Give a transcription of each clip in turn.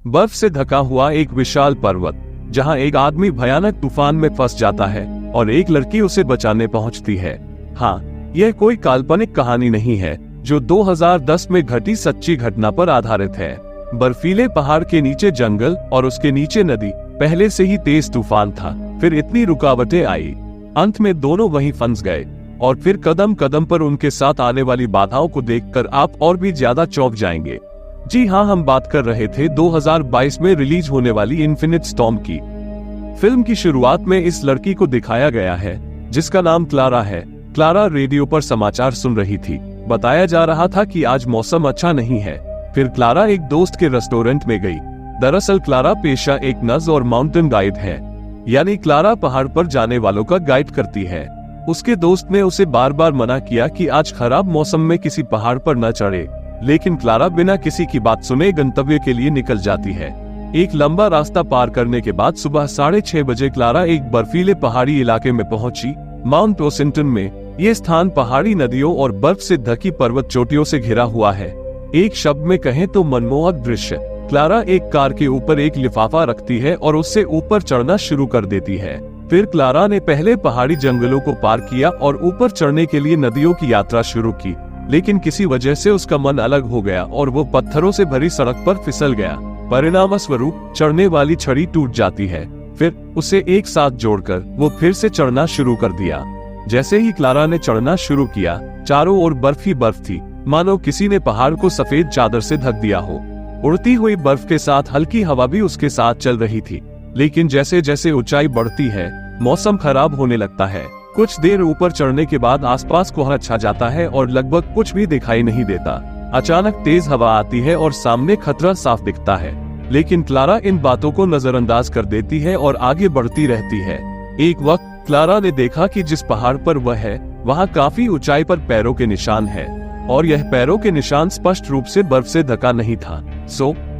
बर्फ से ढका हुआ एक विशाल पर्वत, जहां एक आदमी भयानक तूफान में फंस जाता है और एक लड़की उसे बचाने पहुंचती है। हाँ, यह कोई काल्पनिक कहानी नहीं है, जो 2010 में घटी सच्ची घटना पर आधारित है। बर्फीले पहाड़ के नीचे जंगल और उसके नीचे नदी, पहले से ही तेज तूफान था, फिर इतनी रुकावटें आई, अंत में दोनों वहीं फंस गए। और फिर कदम कदम पर उनके साथ आने वाली बाधाओं को देखकर आप और भी ज्यादा चौंक जाएंगे। जी हाँ, हम बात कर रहे थे 2022 में रिलीज होने वाली इन्फिनिट स्टॉर्म की। फिल्म की शुरुआत में इस लड़की को दिखाया गया है जिसका नाम क्लारा है। क्लारा रेडियो पर समाचार सुन रही थी। बताया जा रहा था कि आज मौसम अच्छा नहीं है। फिर क्लारा एक दोस्त के रेस्टोरेंट में गई। दरअसल क्लारा पेशा एक नर्स और माउंटेन गाइड है, यानी क्लारा पहाड़ पर जाने वालों का गाइड करती है। उसके दोस्त ने उसे बार बार मना किया कि आज खराब मौसम में किसी पहाड़ पर न चढ़े, लेकिन क्लारा बिना किसी की बात सुने गंतव्य के लिए निकल जाती है। एक लंबा रास्ता पार करने के बाद सुबह 6:30 बजे क्लारा एक बर्फीले पहाड़ी इलाके में पहुंची, माउंट वॉशिंगटन में। ये स्थान पहाड़ी नदियों और बर्फ से ढकी पर्वत चोटियों से घिरा हुआ है। एक शब्द में कहें तो मनमोहक दृश्य। क्लारा एक कार के ऊपर एक लिफाफा रखती है और उससे ऊपर चढ़ना शुरू कर देती है। फिर क्लारा ने पहले पहाड़ी जंगलों को पार किया और ऊपर चढ़ने के लिए नदियों की यात्रा शुरू की, लेकिन किसी वजह से उसका मन अलग हो गया और वो पत्थरों से भरी सड़क पर फिसल गया। परिणाम स्वरूप चढ़ने वाली छड़ी टूट जाती है। फिर उसे एक साथ जोड़कर वो फिर से चढ़ना शुरू कर दिया। जैसे ही क्लारा ने चढ़ना शुरू किया, चारों ओर बर्फ ही बर्फ थी, मानो किसी ने पहाड़ को सफेद चादर से ढक दिया हो। उड़ती हुई बर्फ के साथ हल्की हवा भी उसके साथ चल रही थी। लेकिन जैसे जैसे ऊंचाई बढ़ती है, मौसम खराब होने लगता है। कुछ देर ऊपर चढ़ने के बाद आसपास कोहरा छा जाता है और लगभग कुछ भी दिखाई नहीं देता। अचानक तेज हवा आती है और सामने खतरा साफ दिखता है, लेकिन क्लारा इन बातों को नजरअंदाज कर देती है और आगे बढ़ती रहती है। एक वक्त क्लारा ने देखा कि जिस पहाड़ पर वह है, वहाँ काफी ऊंचाई पर पैरों के निशान है, और यह पैरों के निशान स्पष्ट रूप से बर्फ से ढका नहीं था।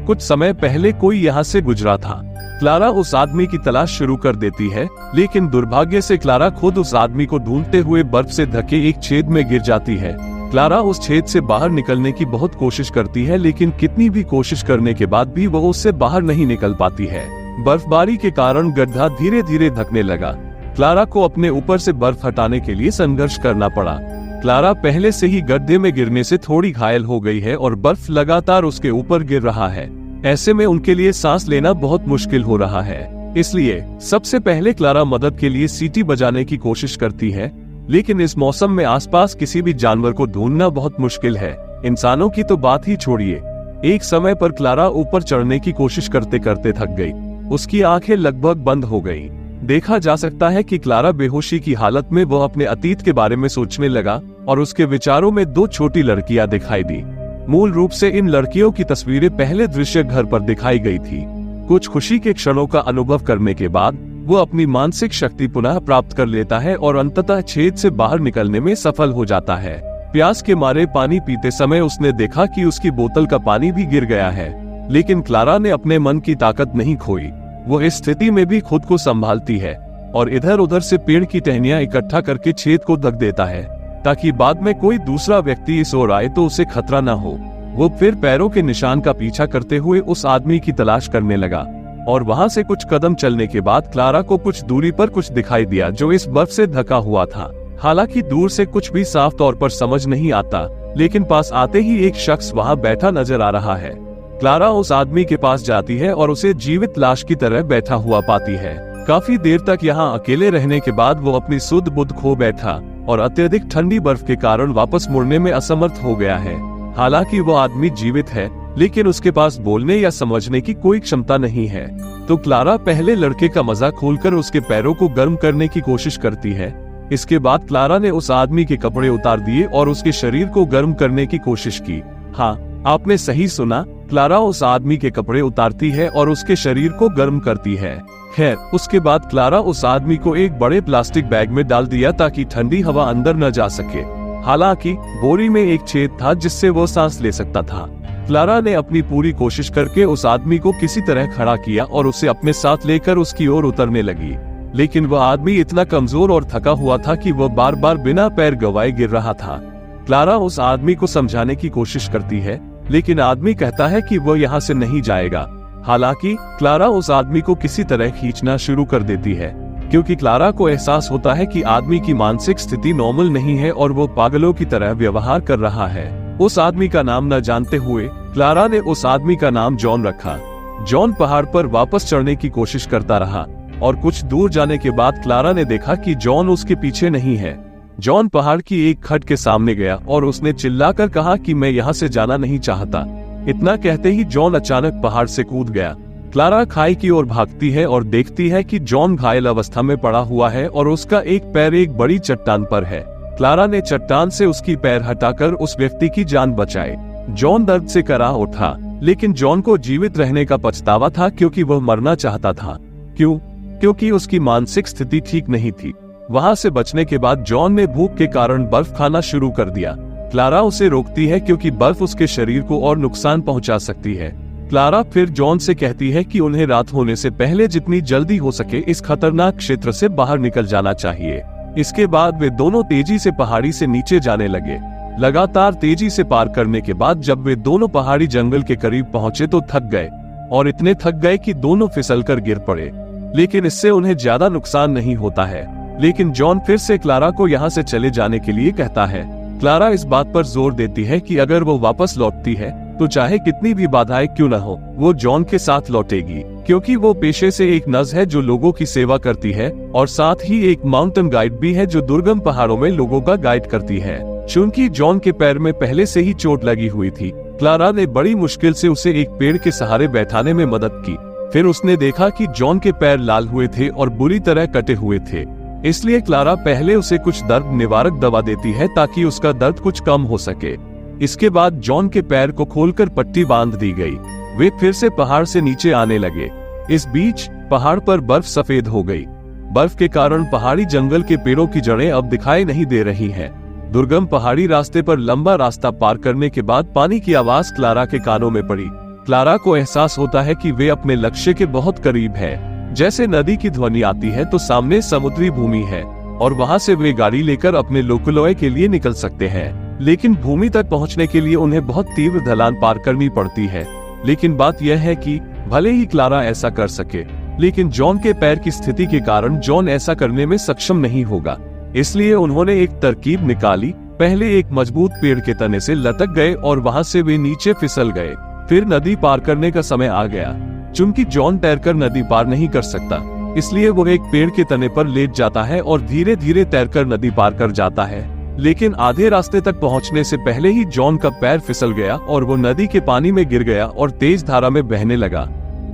कुछ समय पहले कोई यहाँ से गुजरा था। क्लारा उस आदमी की तलाश शुरू कर देती है, लेकिन दुर्भाग्य से क्लारा खुद उस आदमी को ढूंढते हुए बर्फ से ढके एक छेद में गिर जाती है। क्लारा उस छेद से बाहर निकलने की बहुत कोशिश करती है, लेकिन कितनी भी कोशिश करने के बाद भी वो उससे बाहर नहीं निकल पाती है। बर्फबारी के कारण गड्ढा धीरे धीरे धकने लगा। क्लारा को अपने ऊपर से बर्फ हटाने के लिए संघर्ष करना पड़ा। क्लारा पहले से ही गड्ढे में गिरने से थोड़ी घायल हो गई है और बर्फ लगातार उसके ऊपर गिर रहा है। ऐसे में उनके लिए सांस लेना बहुत मुश्किल हो रहा है। इसलिए सबसे पहले क्लारा मदद के लिए सीटी बजाने की कोशिश करती है, लेकिन इस मौसम में आसपास किसी भी जानवर को ढूंढना बहुत मुश्किल है। इंसानों की तो बात ही छोड़िए। एक समय पर क्लारा ऊपर चढ़ने की कोशिश करते करते थक गई। उसकी आंखें लगभग बंद हो गईं। देखा जा सकता है कि क्लारा बेहोशी की हालत में वह अपने अतीत के बारे में सोचने लगा और उसके विचारों में दो छोटी लड़कियां दिखाई दी। मूल रूप से इन लड़कियों की तस्वीरें पहले दृश्य घर पर दिखाई गई थी। कुछ खुशी के क्षणों का अनुभव करने के बाद वो अपनी मानसिक शक्ति पुनः प्राप्त कर लेता है और अंततः छेद से बाहर निकलने में सफल हो जाता है। प्यास के मारे पानी पीते समय उसने देखा कि उसकी बोतल का पानी भी गिर गया है, लेकिन क्लारा ने अपने मन की ताकत नहीं खोई। वो इस स्थिति में भी खुद को संभालती है और इधर उधर से पेड़ की टहनियां इकट्ठा करके छेद को ढक देता है, ताकि बाद में कोई दूसरा व्यक्ति इस ओर आए तो उसे खतरा न हो। वो फिर पैरों के निशान का पीछा करते हुए उस आदमी की तलाश करने लगा, और वहां से कुछ कदम चलने के बाद क्लारा को कुछ दूरी पर कुछ दिखाई दिया जो इस बर्फ से ढका हुआ था। हालांकि दूर से कुछ भी साफ तौर पर समझ नहीं आता, लेकिन पास आते ही एक शख्स वहां बैठा नजर आ रहा है। क्लारा उस आदमी के पास जाती है और उसे जीवित लाश की तरह बैठा हुआ पाती है। काफी देर तक यहाँ अकेले रहने के बाद वो अपनी सुध बुध खो बैठा और अत्यधिक ठंडी बर्फ के कारण वापस मुड़ने में असमर्थ हो गया है। हालांकि वो आदमी जीवित है, लेकिन उसके पास बोलने या समझने की कोई क्षमता नहीं है। तो क्लारा पहले लड़के का मजाक खोलकर उसके पैरों को गर्म करने की कोशिश करती है। इसके बाद क्लारा ने उस आदमी के कपड़े उतार दिए और उसके शरीर को गर्म करने की कोशिश की। हाँ, आपने सही सुना, क्लारा उस आदमी के कपड़े उतारती है और उसके शरीर को गर्म करती है। खैर, उसके बाद क्लारा उस आदमी को एक बड़े प्लास्टिक बैग में डाल दिया ताकि ठंडी हवा अंदर न जा सके। हालांकि बोरी में एक छेद था जिससे वो सांस ले सकता था। क्लारा ने अपनी पूरी कोशिश करके उस आदमी को किसी तरह खड़ा किया और उसे अपने साथ लेकर उसकी ओर उतरने लगी, लेकिन वह आदमी इतना कमजोर और थका हुआ था कि वह बार बार बिना पैर गवाए गिर रहा था। क्लारा उस आदमी को समझाने की कोशिश करती है, लेकिन आदमी कहता है कि वह यहाँ से नहीं जाएगा। हालांकि क्लारा उस आदमी को किसी तरह खींचना शुरू कर देती है, क्योंकि क्लारा को एहसास होता है कि आदमी की मानसिक स्थिति नॉर्मल नहीं है और वो पागलों की तरह व्यवहार कर रहा है। उस आदमी का नाम न जानते हुए क्लारा ने उस आदमी का नाम जॉन रखा। जॉन पहाड़ पर वापस चढ़ने की कोशिश करता रहा और कुछ दूर जाने के बाद क्लारा ने देखा कि जॉन उसके पीछे नहीं है। जॉन पहाड़ की एक खड्ड के सामने गया और उसने चिल्लाकर कहा कि मैं यहाँ से जाना नहीं चाहता। इतना कहते ही जॉन अचानक पहाड़ से कूद गया। क्लारा खाई की ओर भागती है और देखती है कि जॉन घायल अवस्था में पड़ा हुआ है और उसका एक पैर एक बड़ी चट्टान पर है। क्लारा ने चट्टान से उसकी पैर हटाकर उस व्यक्ति की जान बचाई। जॉन दर्द से करा उठा, लेकिन जॉन को जीवित रहने का पछतावा था क्योंकि वह मरना चाहता था। क्योंकि उसकी मानसिक स्थिति ठीक नहीं थी। वहां से बचने के बाद जॉन ने भूख के कारण बर्फ खाना शुरू कर दिया। क्लारा उसे रोकती है क्योंकि बर्फ उसके शरीर को और नुकसान पहुंचा सकती है। क्लारा फिर जॉन से कहती है कि उन्हें रात होने से पहले जितनी जल्दी हो सके इस खतरनाक क्षेत्र से बाहर निकल जाना चाहिए। इसके बाद वे दोनों तेजी से पहाड़ी से नीचे जाने लगे। लगातार तेजी से पार करने के बाद जब वे दोनों पहाड़ी जंगल के करीब पहुंचे तो थक गए, और इतने थक गए कि दोनों फिसलकर गिर पड़े। लेकिन इससे उन्हें ज्यादा नुकसान नहीं होता है। लेकिन जॉन फिर से क्लारा को यहाँ से चले जाने के लिए कहता है। क्लारा इस बात पर जोर देती है कि अगर वो वापस लौटती है तो चाहे कितनी भी बाधाएं क्यों न हो, वो जॉन के साथ लौटेगी, क्योंकि वो पेशे से एक नर्स है जो लोगों की सेवा करती है और साथ ही एक माउंटेन गाइड भी है जो दुर्गम पहाड़ों में लोगों का गाइड करती है। चूंकि जॉन के पैर में पहले से ही चोट लगी हुई थी, क्लारा ने बड़ी मुश्किल से उसे एक पेड़ के सहारे बैठाने में मदद की। फिर उसने देखा कि जॉन के पैर लाल हुए थे और बुरी तरह कटे हुए थे, इसलिए क्लारा पहले उसे कुछ दर्द निवारक दवा देती है ताकि उसका दर्द कुछ कम हो सके। इसके बाद जॉन के पैर को खोलकर पट्टी बांध दी गई। वे फिर से पहाड़ से नीचे आने लगे। इस बीच पहाड़ पर बर्फ सफेद हो गई। बर्फ के कारण पहाड़ी जंगल के पेड़ों की जड़ें अब दिखाई नहीं दे रही हैं। दुर्गम पहाड़ी रास्ते पर लंबा रास्ता पार करने के बाद पानी की आवाज क्लारा के कानों में पड़ी। क्लारा को एहसास होता है कि वे अपने लक्ष्य के बहुत करीब है। जैसे नदी की ध्वनि आती है तो सामने समुद्री भूमि है और वहां से वे गाड़ी लेकर अपने लोकलोय के लिए निकल सकते हैं। लेकिन भूमि तक पहुंचने के लिए उन्हें बहुत तीव्र ढलान पार करनी पड़ती है। लेकिन बात यह है कि भले ही क्लारा ऐसा कर सके, लेकिन जॉन के पैर की स्थिति के कारण जॉन ऐसा करने में सक्षम नहीं होगा। इसलिए उन्होंने एक तरकीब निकाली। पहले एक मजबूत पेड़ के तने से लटक गए और वहां से वे नीचे फिसल गए। फिर नदी पार करने का समय आ गया। चूंकि जॉन तैरकर नदी पार नहीं कर सकता, इसलिए वो एक पेड़ के तने पर लेट जाता है और धीरे धीरे तैरकर नदी पार कर जाता है। लेकिन आधे रास्ते तक पहुंचने से पहले ही जॉन का पैर फिसल गया और वो नदी के पानी में गिर गया और तेज धारा में बहने लगा।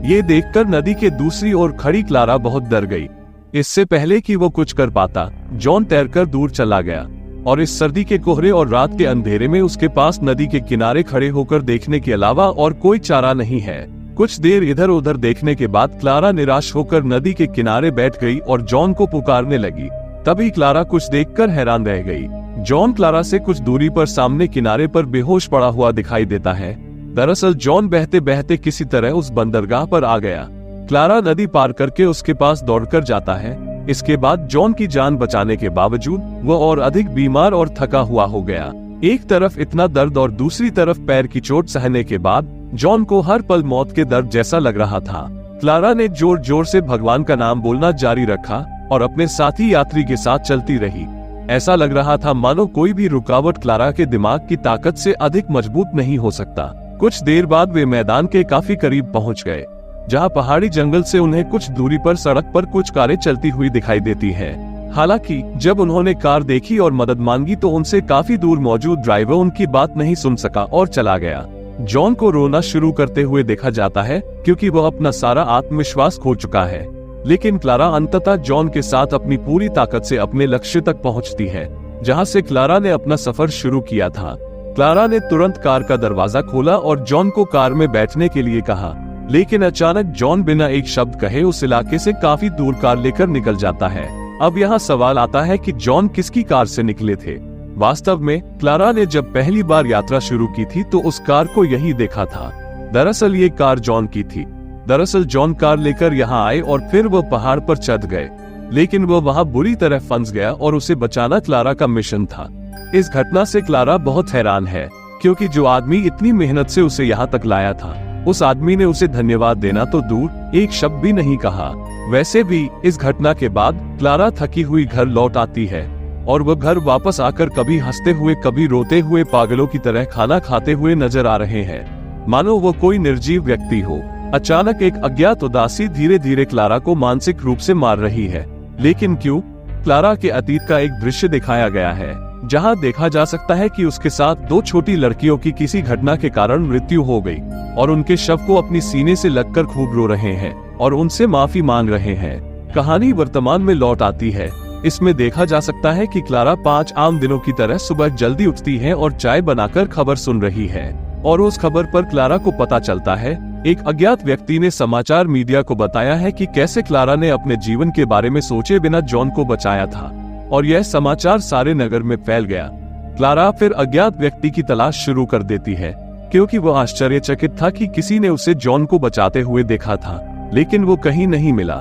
ये देखकर नदी के दूसरी ओर खड़ी क्लारा बहुत डर गई। इससे पहले कि वो कुछ कर पाता, जॉन तैरकर दूर चला गया और इस सर्दी के कोहरे और रात के अंधेरे में उसके पास नदी के किनारे खड़े होकर देखने के अलावा और कोई चारा नहीं है। कुछ देर इधर उधर देखने के बाद क्लारा निराश होकर नदी के किनारे बैठ गई और जॉन को पुकारने लगी। तभी क्लारा कुछ देखकर हैरान रह गई। जॉन क्लारा से कुछ दूरी पर सामने किनारे पर बेहोश पड़ा हुआ दिखाई देता है। दरअसल जॉन बहते बहते किसी तरह उस बंदरगाह पर आ गया। क्लारा नदी पार करके उसके पास दौड़कर जाता है। इसके बाद जॉन की जान बचाने के बावजूद वो और अधिक बीमार और थका हुआ हो गया। एक तरफ इतना दर्द और दूसरी तरफ पैर की चोट सहने के बाद जॉन को हर पल मौत के दर्द जैसा लग रहा था। क्लारा ने जोर जोर से भगवान का नाम बोलना जारी रखा और अपने साथी यात्री के साथ चलती रही। ऐसा लग रहा था मानो कोई भी रुकावट क्लारा के दिमाग की ताकत से अधिक मजबूत नहीं हो सकता। कुछ देर बाद वे मैदान के काफी करीब पहुंच गए, जहां पहाड़ी जंगल से उन्हें कुछ दूरी पर सड़क पर कुछ कारें चलती हुई दिखाई देती हैं। हालांकि जब उन्होंने कार देखी और मदद मांगी तो उनसे काफी दूर मौजूद ड्राइवर उनकी बात नहीं सुन सका और चला गया। जॉन को रोना शुरू करते हुए देखा जाता है क्योंकि वह अपना सारा आत्मविश्वास खो चुका है। लेकिन क्लारा अंततः जॉन के साथ अपनी पूरी ताकत से अपने लक्ष्य तक पहुंचती है, जहां से क्लारा ने अपना सफर शुरू किया था। क्लारा ने तुरंत कार का दरवाजा खोला और जॉन को कार में बैठने के लिए कहा, लेकिन अचानक जॉन बिना एक शब्द कहे उस इलाके से काफी दूर कार लेकर निकल जाता है। अब यहाँ सवाल आता है कि जॉन किसकी कार से निकले थे। वास्तव में क्लारा ने जब पहली बार यात्रा शुरू की थी तो उस कार को यही देखा था। दरअसल ये कार जॉन की थी। दरअसल जॉन कार लेकर यहाँ आए और फिर वो पहाड़ पर चढ़ गए, लेकिन वो वहाँ बुरी तरह फंस गया और उसे बचाना क्लारा का मिशन था। इस घटना से क्लारा बहुत हैरान है, क्योंकि जो आदमी इतनी मेहनत से उसे यहाँ तक लाया था उस आदमी ने उसे धन्यवाद देना तो दूर, एक शब्द भी नहीं कहा। वैसे भी इस घटना के बाद क्लारा थकी हुई घर लौट आती है और वह घर वापस आकर कभी हंसते हुए कभी रोते हुए पागलों की तरह खाना खाते हुए नजर आ रहे हैं, मानो वो कोई निर्जीव व्यक्ति हो। अचानक एक अज्ञात उदासी धीरे धीरे क्लारा को मानसिक रूप से मार रही है। लेकिन क्यों? क्लारा के अतीत का एक दृश्य दिखाया गया है जहां देखा जा सकता है कि उसके साथ 2 छोटी लड़कियों की किसी घटना के कारण मृत्यु हो गई और उनके शव को अपनी सीने से लगकर खूब रो रहे हैं और उनसे माफी मांग रहे हैं। कहानी वर्तमान में लौट आती है। इसमें देखा जा सकता है कि क्लारा 5 आम दिनों की तरह सुबह जल्दी उठती है और चाय बनाकर खबर सुन रही है और उस खबर पर क्लारा को पता चलता है एक अज्ञात व्यक्ति ने समाचार मीडिया को बताया है कि कैसे क्लारा ने अपने जीवन के बारे में सोचे बिना जॉन को बचाया था और यह समाचार सारे नगर में फैल गया। क्लारा फिर अज्ञात व्यक्ति की तलाश शुरू कर देती है क्योंकि वह आश्चर्यचकित था कि किसी ने उसे जॉन को बचाते हुए देखा था, लेकिन वो कहीं नहीं मिला।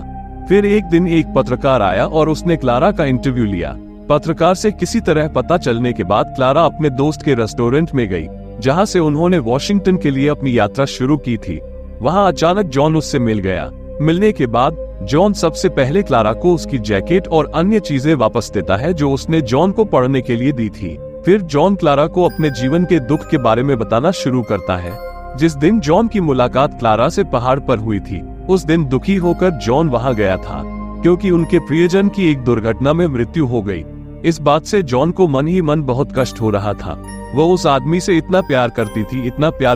फिर एक दिन एक पत्रकार आया और उसने क्लारा का इंटरव्यू लिया। पत्रकार से किसी तरह पता चलने के बाद क्लारा अपने दोस्त के रेस्टोरेंट में गई जहां से उन्होंने वॉशिंगटन के लिए अपनी यात्रा शुरू की थी। वहां अचानक जॉन उससे मिल गया। मिलने के बाद जॉन सबसे पहले क्लारा को उसकी जैकेट और अन्य चीजें वापस देता है जो उसने जॉन को पढ़ने के लिए दी थी। फिर जॉन क्लारा को अपने जीवन के दुख के बारे में बताना शुरू करता है। जिस दिन जॉन की मुलाकात क्लारा से पहाड़ पर हुई थी, उस दिन दुखी होकर जॉन वहां गया था क्योंकि उनके प्रियजन की एक दुर्घटना में मृत्यु हो गई। इस बात से जॉन को मन ही मन बहुत कष्ट हो रहा था। वो उस आदमी से इतना प्यार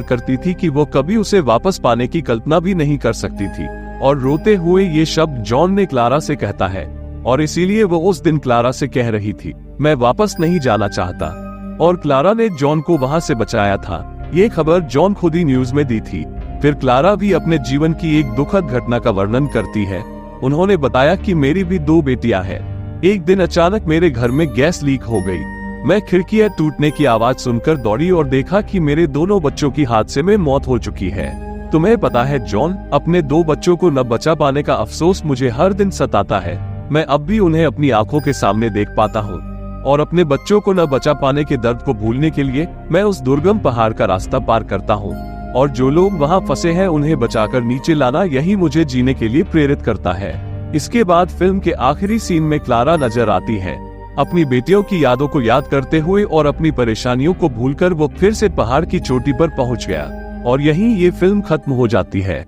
करती थी कि वो कभी उसे वापस पाने की कल्पना भी नहीं कर सकती थी। और रोते हुए ये शब्द जॉन ने क्लारा से कहता है और इसीलिए वो उस दिन क्लारा से कह रही थी, मैं वापस नहीं जाना चाहता। और क्लारा ने जॉन को वहां से बचाया था। ये खबर जॉन खुद ही न्यूज में दी थी। फिर क्लारा भी अपने जीवन की एक दुखद घटना का वर्णन करती है। उन्होंने बताया कि मेरी भी 2 बेटियां हैं। एक दिन अचानक मेरे घर में गैस लीक हो गई। मैं खिड़कियां टूटने की आवाज सुनकर दौड़ी और देखा कि मेरे दोनों बच्चों की हादसे में मौत हो चुकी है। तुम्हें पता है जॉन, अपने 2 बच्चों को न बचा पाने का अफसोस मुझे हर दिन सताता है। मैं अब भी उन्हें अपनी आंखों के सामने देख पाता हूँ और अपने बच्चों को न बचा पाने के दर्द को भूलने के लिए मैं उस दुर्गम पहाड़ का रास्ता पार करता हूँ और जो लोग वहाँ फंसे हैं उन्हें बचाकर नीचे लाना, यही मुझे जीने के लिए प्रेरित करता है। इसके बाद फिल्म के आखिरी सीन में क्लारा नजर आती है, अपनी बेटियों की यादों को याद करते हुए और अपनी परेशानियों को भूलकर वो फिर से पहाड़ की चोटी पर पहुंच गया और यहीं ये फिल्म खत्म हो जाती है।